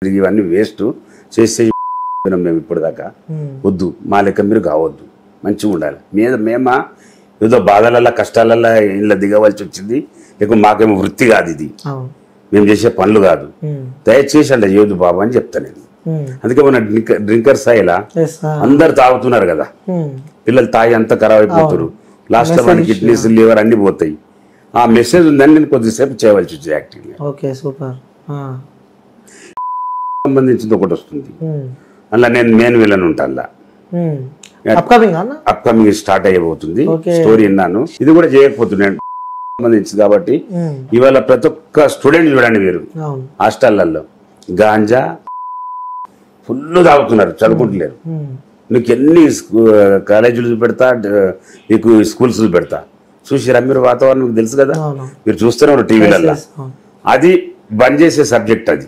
ఇవన్నీ వేస్ట్ చేసే మేము ఇప్పటిదాకా వద్దు, మా లెక్క మీరు కావద్దు, మంచిగా ఉండాలి. మేమా ఏదో బాధలల్లో కష్టాలల్లో ఇళ్ళ దిగవలసి వచ్చింది, లేకపోతే మాకేమో వృత్తి కాదు, ఇది మేము చేసే పనులు కాదు, దయచేసి అంటే చేయొద్దు బాబు అని చెప్తా నేను. అందుకే మన డ్రింకర్స్ అయ్యేలా అందరు తాగుతున్నారు కదా, పిల్లలు తాగి అంతా ఖరాబ్ అయిపోతారు, లాస్ట్ లో మన కిడ్నీస్ లివర్ అన్ని పోతాయి. ఆ మెసేజ్ ఉందని నేను కొద్దిసేపు చేయవలసి వచ్చింది యాక్టింగ్. సంబంధించింది ఒకటి వస్తుంది, అలా నేను మెయిన్ విలన్ ఉంటాను. అప్కమింగ్ స్టార్ట్ అయ్యబోతుంది స్టోరీ విన్నాను. ఇది కూడా చేయకపోతున్నాను సంబంధించింది కాబట్టి ఇవాళ ప్రతి ఒక్క స్టూడెంట్ చూడండి, మీరు హాస్టళ్లలో గాంజా ఫుల్ తాగుతున్నారు, చదువుకుంటలేరు. నీకు ఎన్ని కాలేజీలు చూపెడతా, నీకు స్కూల్స్ చూపెడతా, చూసిరా మీరు వాతావరణం మీకు తెలుసు కదా, మీరు చూస్తున్నారు టీవీలలో. అది బంద్ చేసే సబ్జెక్ట్ అది.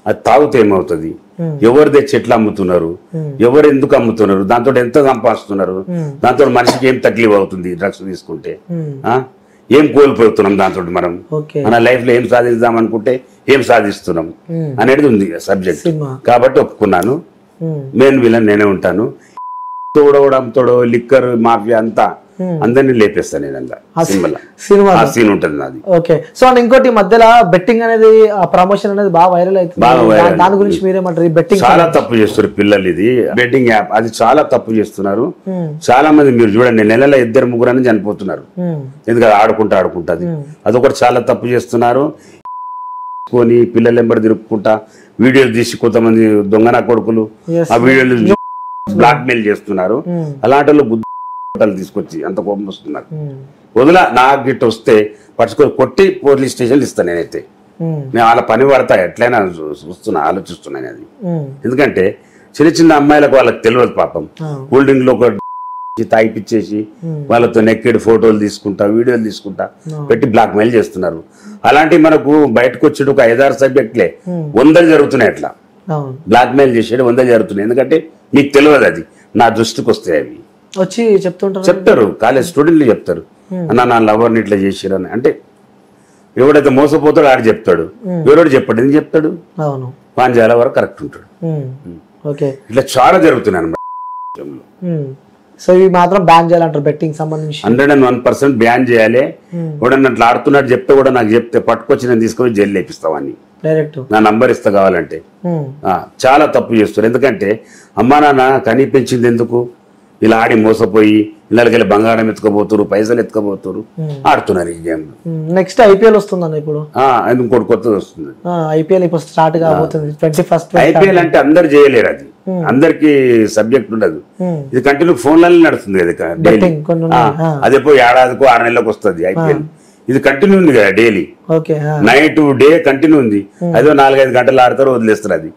అది తాగుతే ఏమవుతుంది, ఎవరు తెచ్చి ఎట్లా అమ్ముతున్నారు, ఎవరు ఎందుకు అమ్ముతున్నారు, దాంతో ఎంత సంపాదిస్తున్నారు, దాంతో మనిషికి ఏం తక్లీఫ్ అవుతుంది, డ్రగ్స్ తీసుకుంటే ఏం కోల్పోతున్నాం, దాంతో మనం మన లైఫ్ లో ఏం సాధిద్దాం అనుకుంటే ఏం సాధిస్తున్నాం అనేది ఉంది సబ్జెక్ట్. కాబట్టి ఒప్పుకున్నాను, మెయిన్ విలన్ నేనే ఉంటాను. తోడవడంతో లిక్కర్ మాఫియా అంతా అందరినీ లేపేస్తాను నేను సినిమా సీన్ ఉంటుంది నాది. ఓకే. సో అండ్ ఇంకోటి మధ్యలో బెట్టింగ్ అనేది ప్రమోషన్ అనేది బాగా వైరల్ అవుతుంది, దాని గురించి మీరేమంటారు? బెట్టింగ్ చాలా తప్పు చేస్తారు పిల్లలు, ఇది బెట్టింగ్ యాప్ అది చాలా తప్పు చేస్తున్నారు. చాలా మంది మీరు చూడండి, నెలలో 2-3 చనిపోతున్నారు, ఎందుకంటే ఆడుకుంటుంది. అదొకటి చాలా తప్పు చేస్తున్నారు. కొని పిల్లలు ఎంబడి తిరుక్కుంటా వీడియోలు తీసి కొంతమంది దొంగన కొడుకులు ఆ వీడియోలు బ్లాక్ మెయిల్ చేస్తున్నారు. అలాంటి వాళ్ళు బుద్ధి తీసుకొచ్చి అంత కోపం వస్తున్నారు. వదిలా నాకు గిట్ట వస్తే పట్టుకొని కొట్టి పోలీస్ స్టేషన్లు ఇస్తాను నేనైతే. నేను వాళ్ళ పని పడతా, ఎట్లయినా ఆలోచిస్తున్నాను అది. ఎందుకంటే చిన్న చిన్న అమ్మాయిలకు వాళ్ళకి తెలియదు పాపం, కూల్ డ్రింక్ లో ఒక తాగిపిచ్చేసి వాళ్ళతో నెక్కెడ్ ఫోటోలు తీసుకుంటా, వీడియోలు తీసుకుంటా పెట్టి బ్లాక్ మెయిల్ చేస్తున్నారు. అలాంటి మనకు బయటకు వచ్చేటి ఒక 5-6 సబ్జెక్టులే 100 జరుగుతున్నాయి. అట్లా బ్లాక్ మెయిల్ చేసేది 100 జరుగుతున్నాయి. ఎందుకంటే మీకు తెలియదు, అది నా దృష్టికి వస్తాయి. అవి వచ్చి చెప్తారు, కాలేజ్ స్టూడెంట్లు చెప్తారు, అన్న నా లవర్ని ఇట్లా చేసిరని. అంటే ఎవడైతే మోసపోతాడో ఆడు చెప్తాడు, ఎవరోడు చెప్పాడు, ఎందుకు చెప్తాడు? పాంజాల వరకు కరెక్ట్ ఉంటాడు. ఇట్లా చాలా జరుగుతున్నాయి అన్నమాట. సో ఇవి మాత్రం బ్యాన్ చేయాలంటారు బెట్టింగ్ సంబంధించి? 101% బ్యాన్ చేయాలి. ఎవడన్నా అట్లా ఆడుతున్నట్టు చెప్తే కూడా నాకు చెప్తే పట్టుకొచ్చి నేను తీసుకొని జైలు లేపిస్తావని డైరెక్ట్ నా నంబర్ ఇస్తా కావాలంటే. చాలా తప్పు చేస్తారు. ఎందుకంటే అమ్మా నాన్న కనీ పెంచింది ఎందుకు? ఇలా ఆడి మోసపోయి ఇళ్ళకెళ్ళి బంగారం ఎత్తుకోబోతున్నారు, పైసలు ఎత్తుకోబోతున్నారు, ఆడుతున్నారు ఈ గేమ్. నెక్స్ట్ ఐపీఎల్ వస్తుందన్న ఇప్పుడు, ఇంకోటి కొత్తది వస్తుంది. ఐపీఎల్ ఇప్పుడు స్టార్ట్ కాబోతుంది 21st. ఐపీఎల్ అంటే అందరు చేయలేరు, అది అందరికి సబ్జెక్ట్ ఉండదు. ఇది కంటిన్యూ ఫోన్లలో నడుస్తుంది కదా, అదే పోయి ఏడాదికో 6 నెలలకు వస్తుంది ఐపీఎల్. ఇది కంటిన్యూ ఉంది కదా, డైలీ నైట్ డే కంటిన్యూ ఉంది. అదో 4-5 గంటలు ఆడతారు, వదిలేస్తారు. అది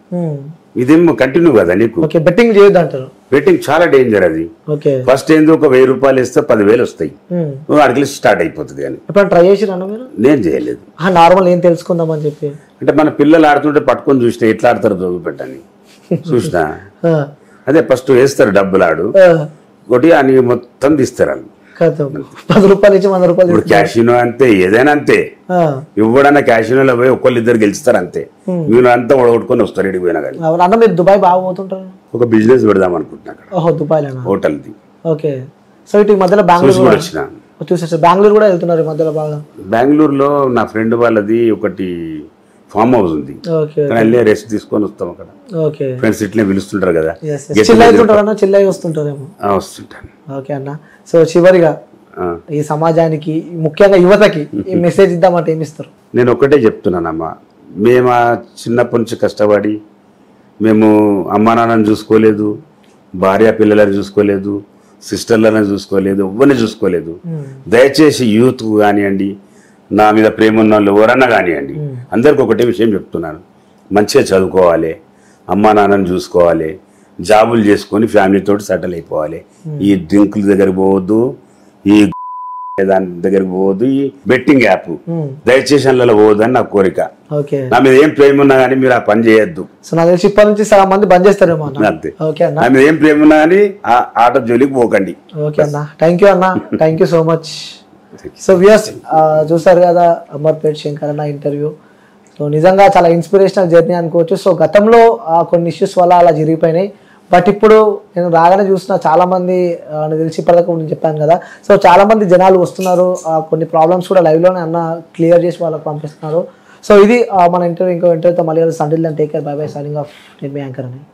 ఇదేమో కంటిన్యూ కదా నీకు. బెట్టింగ్ చేయొద్దు అంటారు. బెట్టింగ్ చాలా డేంజర్. అది ఫస్ట్ ఏందో ఒక 1000 రూపాయలు ఇస్తే 10,000 వస్తాయి, అడిగి స్టార్ట్ అయిపోతుంది. కానీ ట్రై చేసినా మీరు? నేను చేయలేదు. నార్మల్ ఏం తెలుసుకుందామని చెప్పి అంటే మన పిల్లలు ఆడుతుంటే పట్టుకొని చూస్తే ఎట్లా ఆడతారు చదువు పెట్టని చూసినా. అదే ఫస్ట్ వేస్తారు డబ్బులు, ఆడు ఒకటి అని మొత్తం తీస్తారు. వాళ్ళు 10 రూపాయలు ఇచ్చి 100 రూపాయలు. ఇప్పుడు క్యాషినో అంతే, ఏదైనా అంతే. ఇవ్వడన్నా క్యాషినోలో పోయి 1-2 గెలుస్తారు అంతే, మీరు అంతా ఓడగొట్టుకొని వస్తారు ఎడికి పోయినా. కానీ అన్న మీరు దుబాయ్ బాగా పోతుంటారు? ఒక బిజినెస్ పెడదాం అనుకుంటున్నా అక్కడ, దుబాయ్ హోటల్ది. ఓకే. సో ఇటు మధ్యలో బెంగళూరు కూడా వచ్చిన, బెంగళూరు కూడా వెళ్తున్నారు మధ్యలో బాగా. బెంగళూరులో నా ఫ్రెండ్ వాళ్ళది ఒకటి ఫామ్ హౌస్ ఉంది, వెళ్ళి రెస్ట్ తీసుకొని వస్తాం అక్కడ. ఫ్రెండ్స్ ఇట్లే పిలుస్తుంటారు కదా, వస్తుంటారేమో. వస్తుంటాను. ఓకే అన్న. సో చివరిగా ఈ సమాజానికి ముఖ్యంగా యువతకి ఈ మెసేజ్ ఇద్దామంటే ఏమి ఇస్తారు? నేను ఒకటే చెప్తున్నానమ్మా, మేము చిన్నప్పటి నుంచి కష్టపడి మేము అమ్మా నాన్నని చూసుకోలేదు, భార్య పిల్లలని చూసుకోలేదు, సిస్టర్లను చూసుకోలేదు, ఎవరిని చూసుకోలేదు. దయచేసి యూత్ కానివ్వండి, నా మీద ప్రేమ ఉన్న వాళ్ళు ఎవరన్నా కానివ్వండి, అందరికి ఒకటే విషయం చెప్తున్నాను, మంచిగా చదువుకోవాలి, అమ్మా నాన్నని చూసుకోవాలి, జాబులు చేసుకొని ఫ్యామిలీతో సెటిల్ అయిపోవాలి. ఈ డ్రింకుల దగ్గర పోవద్దు, ఈ దాని దగ్గరికి పోవద్దు, ఈ బెట్టింగ్ యాప్ దయచేసి అందులో పోవద్దు అని నా కోరిక. నా మీద ఏం ప్రేమ ఉన్నా కానీ మీరు ఆ పని చేయొద్దు. నుంచి సగం మంది బంద్ చేస్తారేమో అంతే. నా మీద ఏం ప్రేమ ఉన్నా కానీ ఆ ఆట జోలికి పోకండి. ఓకే అన్న, థ్యాంక్ యూ అన్న, thank you so much. So viewers చూసారు కదా అమర్పేట్ శంకర్ అన్న ఇంటర్వ్యూ. సో నిజంగా చాలా ఇన్స్పిరేషనల్ జర్నీ అనుకోవచ్చు. సో గతంలో కొన్ని ఇష్యూస్ వల్ల అలా జరిగిపోయినాయి. బట్ ఇప్పుడు నేను రాగానే చూసిన చాలా మంది నాకు తెలిసి ఇప్పటిదాకా నేను చెప్పాను కదా, సో చాలా మంది జనాలు వస్తున్నారు, కొన్ని ప్రాబ్లమ్స్ కూడా లైవ్లోనే అన్న క్లియర్ చేసి వాళ్ళకి పంపిస్తున్నారు. సో ఇది మన ఇంటర్వ్యూ. ఇంకో ఇంటర్వ్యూతో మళ్ళీ until then take care, bye bye, signing off. నేను మీ యాంకర్ అని.